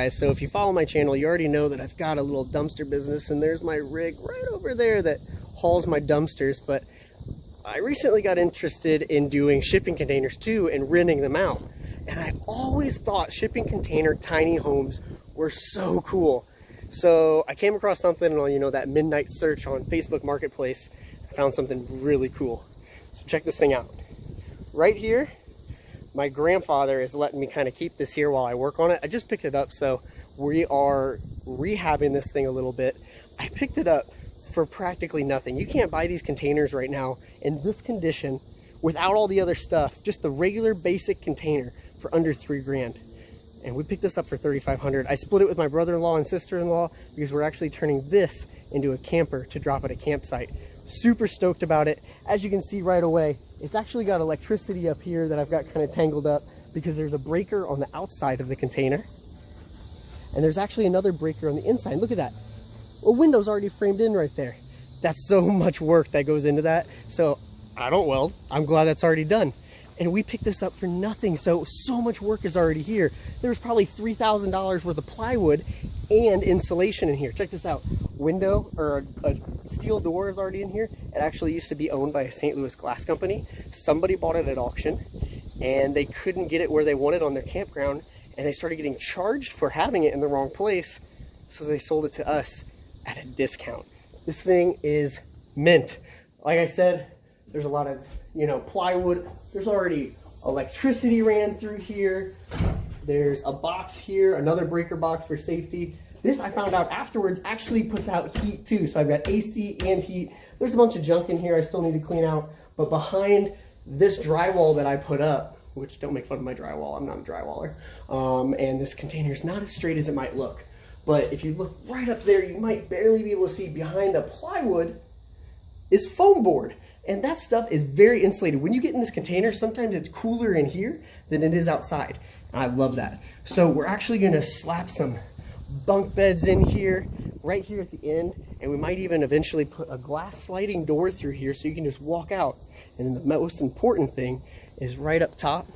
Guys, so if you follow my channel, you already know that I've got a little dumpster business, and there's my rig right over there that hauls my dumpsters. But I recently got interested in doing shipping containers too and renting them out. And I always thought shipping container tiny homes were so cool. So I came across something on, you know, that midnight search on Facebook Marketplace. I found something really cool. So check this thing out. Right here, my grandfather is letting me kind of keep this here while I work on it. I just picked it up, so we are rehabbing this thing a little bit. I picked it up for practically nothing. You can't buy these containers right now in this condition without all the other stuff, just the regular basic container for under $3 grand. And we picked this up for $3,500. I split it with my brother-in-law and sister-in-law because we're actually turning this into a camper to drop at a campsite. Super stoked about it. As you can see right away, it's actually got electricity up here that I've got kind of tangled up because there's a breaker on the outside of the container. And there's actually another breaker on the inside. Look at that. A window's already framed in right there. That's so much work that goes into that. So I don't weld. I'm glad that's already done. And we picked this up for nothing. So much work is already here. There's probably $3,000 worth of plywood and insulation in here. Check this out. Window, or a steel door is already in here. It actually used to be owned by a St. Louis glass company. Somebody bought it at auction and they couldn't get it where they wanted on their campground, and they started getting charged for having it in the wrong place. So they sold it to us at a discount. This thing is mint. Like I said, there's a lot of, you know, plywood. There's already electricity ran through here. There's a box here, another breaker box for safety. This, I found out afterwards, actually puts out heat too. So I've got AC and heat. There's a bunch of junk in here I still need to clean out. But behind this drywall that I put up, which don't make fun of my drywall, I'm not a drywaller. And this container is not as straight as it might look. But if you look right up there, you might barely be able to see behind the plywood is foam board. And that stuff is very insulated. When you get in this container, sometimes it's cooler in here than it is outside. And I love that. So we're actually gonna slap some bunk beds in here, right here at the end. And we might even eventually put a glass sliding door through here so you can just walk out. And then the most important thing is right up top,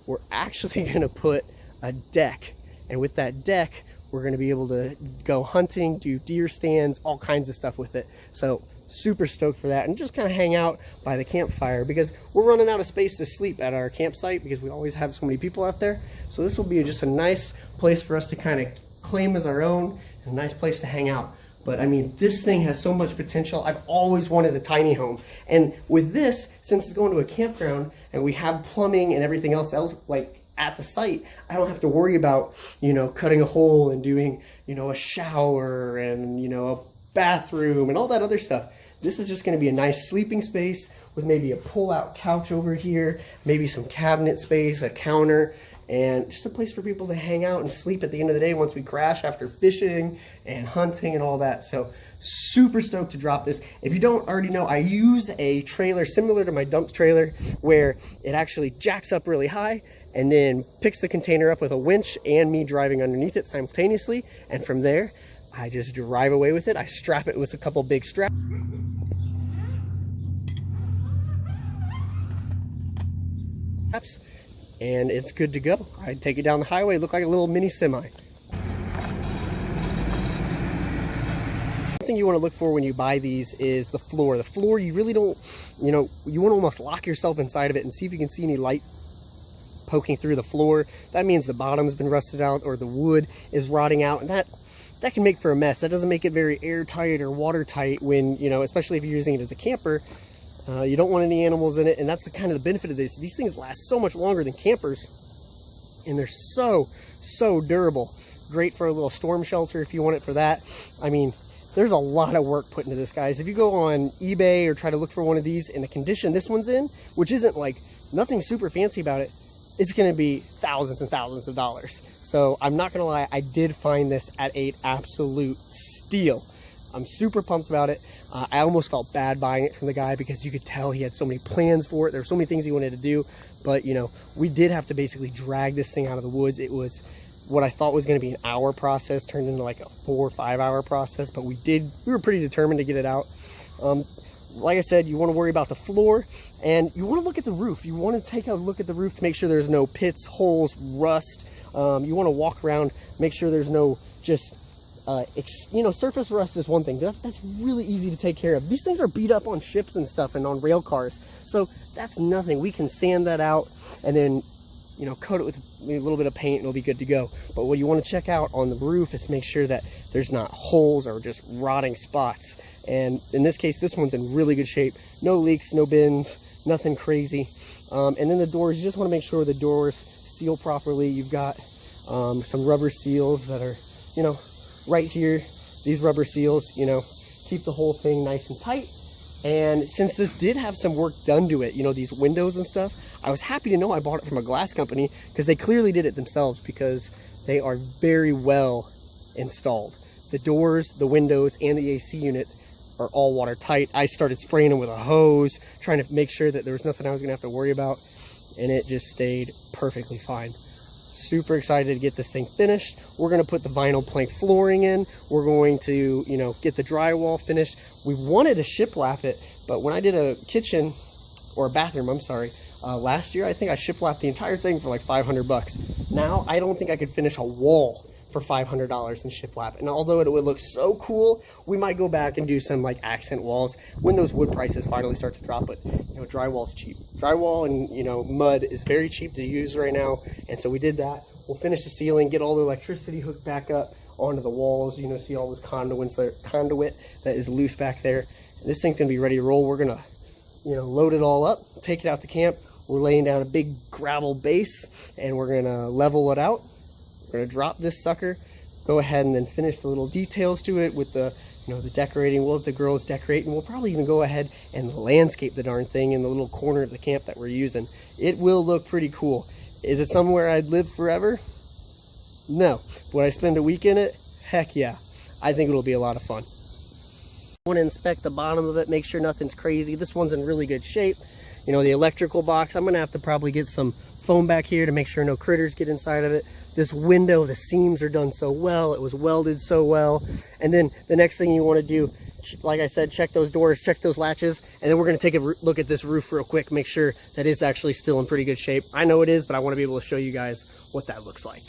we're actually gonna put a deck. And with that deck, we're gonna be able to go hunting, do deer stands, all kinds of stuff with it. So super stoked for that, and just kind of hang out by the campfire because we're running out of space to sleep at our campsite because we always have so many people out there. So this will be just a nice place for us to kind of claim as our own, and a nice place to hang out. But I mean, this thing has so much potential. I've always wanted a tiny home, and with this, since it's going to a campground and we have plumbing and everything else like at the site, I don't have to worry about, you know, cutting a hole and doing, you know, a shower and, you know, a bathroom and all that other stuff. This is just going to be a nice sleeping space with maybe a pull-out couch over here, maybe some cabinet space, a counter, and just a place for people to hang out and sleep at the end of the day once we crash after fishing and hunting and all that. So super stoked to drop this. If you don't already know, I use a trailer similar to my dump trailer where it actually jacks up really high and then picks the container up with a winch and me driving underneath it simultaneously. And from there, I just drive away with it. I strap it with a couple big straps. And it's good to go. I take it down the highway, look like a little mini semi. One thing you want to look for when you buy these is the floor. The floor, you really don't, you know, you want to almost lock yourself inside of it and see if you can see any light poking through the floor. That means the bottom's been rusted out or the wood is rotting out, and that can make for a mess. That doesn't make it very airtight or watertight when, you know, especially if you're using it as a camper. You don't want any animals in it, and that's the kind of the benefit of this. These things last so much longer than campers, and they're so durable. Great for a little storm shelter if you want it for that. I mean, there's a lot of work put into this, guys. If you go on eBay or try to look for one of these in the condition this one's in, which isn't like nothing super fancy about it, it's going to be thousands and thousands of dollars. So I'm not going to lie, I did find this at an absolute steal. I'm super pumped about it. I almost felt bad buying it from the guy because you could tell he had so many plans for it. There were so many things he wanted to do, but you know, we did have to basically drag this thing out of the woods. It was what I thought was going to be an hour process turned into like a 4 or 5 hour process, but we were pretty determined to get it out. Like I said, you want to worry about the floor and you want to look at the roof. You want to take a look at the roof to make sure there's no pits, holes, rust, You want to walk around, make sure there's no just surface rust is one thing. That's really easy to take care of. These things are beat up on ships and stuff and on rail cars, so that's nothing. We can sand that out and then, you know, coat it with a little bit of paint and it'll be good to go. But what you want to check out on the roof is make sure that there's not holes or just rotting spots. And in this case, this one's in really good shape. No leaks, no bends, nothing crazy. And then the doors, you just want to make sure the doors seal properly. You've got some rubber seals that are, you know, right here. These rubber seals, you know, keep the whole thing nice and tight. And since this did have some work done to it, you know, these windows and stuff, I was happy to know I bought it from a glass company, because they clearly did it themselves, because they are very well installed. The doors, the windows, and the AC unit are all watertight. I started spraying them with a hose, trying to make sure that there was nothing I was gonna have to worry about, and it just stayed perfectly fine. Super excited to get this thing finished. We're gonna put the vinyl plank flooring in. We're going to, you know, get the drywall finished. We wanted to shiplap it, but when I did a kitchen, or a bathroom, I'm sorry, last year, I think I shiplapped the entire thing for like 500 bucks. Now, I don't think I could finish a wall for $500 in shiplap. And although it would look so cool, we might go back and do some like accent walls when those wood prices finally start to drop. But, you know, drywall's cheap. Drywall and, you know, mud is very cheap to use right now. And so we did that. We'll finish the ceiling, get all the electricity hooked back up onto the walls. You know, see all those conduit that is loose back there. And this thing's gonna be ready to roll. We're gonna, you know, load it all up, take it out to camp. We're laying down a big gravel base, and we're gonna level it out. We're gonna drop this sucker, go ahead and then finish the little details to it with the, you know, the decorating. We'll let the girls decorate, and we'll probably even go ahead and landscape the darn thing in the little corner of the camp that we're using. It will look pretty cool. Is it somewhere I'd live forever? No. Would I spend a week in it? Heck yeah. I think it'll be a lot of fun. I want to inspect the bottom of it, make sure nothing's crazy. This one's in really good shape. You know, the electrical box, I'm gonna have to probably get some foam back here to make sure no critters get inside of it. This window, the seams are done so well. It was welded so well. And then the next thing you want to do, like I said, check those doors, check those latches, and then we're going to take a look at this roof real quick, make sure that it's actually still in pretty good shape. I know it is, but I want to be able to show you guys what that looks like.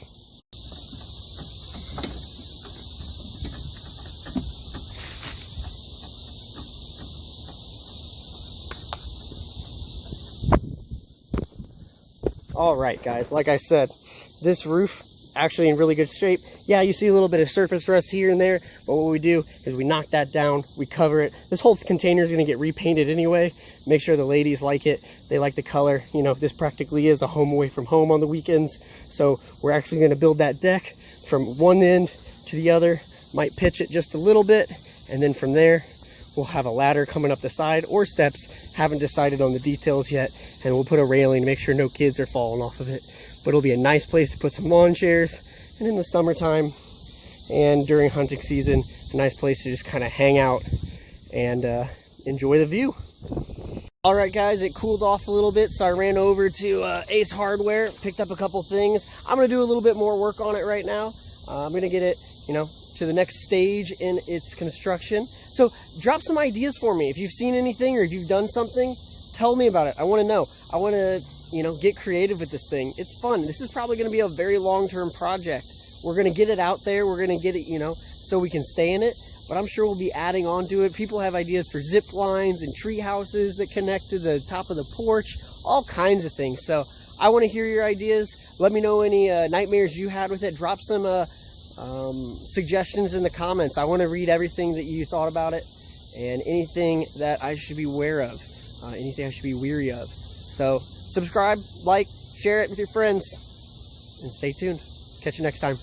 All right, guys, like I said, this roof actually in really good shape. Yeah, you see a little bit of surface rust here and there, but what we do is we knock that down, we cover it. This whole container is going to get repainted anyway. Make sure the ladies like it. They like the color. You know, this practically is a home away from home on the weekends. So we're actually going to build that deck from one end to the other, might pitch it just a little bit, and then from there we'll have a ladder coming up the side or steps. Haven't decided on the details yet, and we'll put a railing to make sure no kids are falling off of it. But it'll be a nice place to put some lawn chairs, and in the summertime and during hunting season, a nice place to just kind of hang out and enjoy the view. All right, guys, it cooled off a little bit, so I ran over to Ace Hardware, picked up a couple things. I'm gonna do a little bit more work on it right now. I'm gonna get it, you know, to the next stage in its construction. So drop some ideas for me. If you've seen anything or if you've done something, tell me about it. I want to know. I want to, you know, get creative with this thing. It's fun. This is probably going to be a very long-term project. We're going to get it out there. We're going to get it, you know, so we can stay in it. But I'm sure we'll be adding on to it. People have ideas for zip lines and tree houses that connect to the top of the porch, all kinds of things. So I want to hear your ideas. Let me know any nightmares you had with it. Drop some suggestions in the comments. I want to read everything that you thought about it and anything that I should be aware of, anything I should be weary of. So subscribe, like, share it with your friends, and stay tuned. Catch you next time.